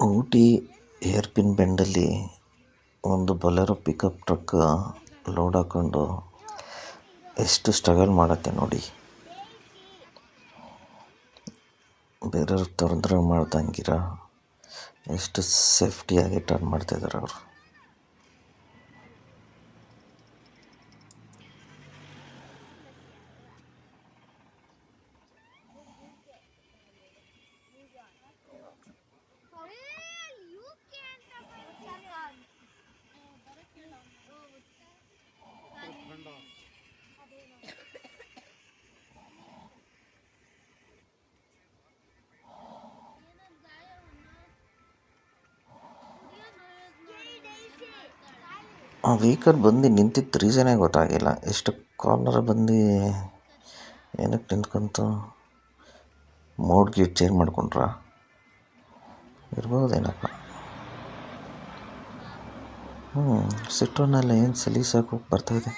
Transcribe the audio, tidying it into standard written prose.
ಊಟಿ ಹೇರ್ಪಿನ್ ಬೆಂಡಲ್ಲಿ ಒಂದು Bolero pickup truck load ಹಾಕ್ಕೊಂಡು ಎಷ್ಟು ಸ್ಟ್ರಗಲ್ ಮಾಡತ್ತೆ ನೋಡಿ. ಬೇರೆಯವ್ರಿಗೆ ತೊಂದರೆ ಮಾಡ್ದಂಗಿರ ಎಷ್ಟು ಸೇಫ್ಟಿಯಾಗಿ ಟರ್ನ್ ಮಾಡ್ತಾಯಿದ್ದಾರೆ ಅವರು. ಆ ವೆಹಿಕಲ್ ಬಂದು ನಿಂತಿದ್ದ ರೀಸನೇ ಗೊತ್ತಾಗಿಲ್ಲ. ಎಷ್ಟು ಕಾರ್ನರ್ ಬಂದು ಏನಕ್ಕೆ ನಿಂತ್ಕೊಂತು? ಮೋಡ್ ಗೀಟ್ ಚೇಂಜ್ ಮಾಡ್ಕೊಂಡ್ರ ಇರ್ಬೋದೇನಪ್ಪ. ಸಿಟ್ರೋನೆಲ್ಲ ಏನು ಸಲೀಸಾಗಿ ಬರ್ತಾಯಿದೆ.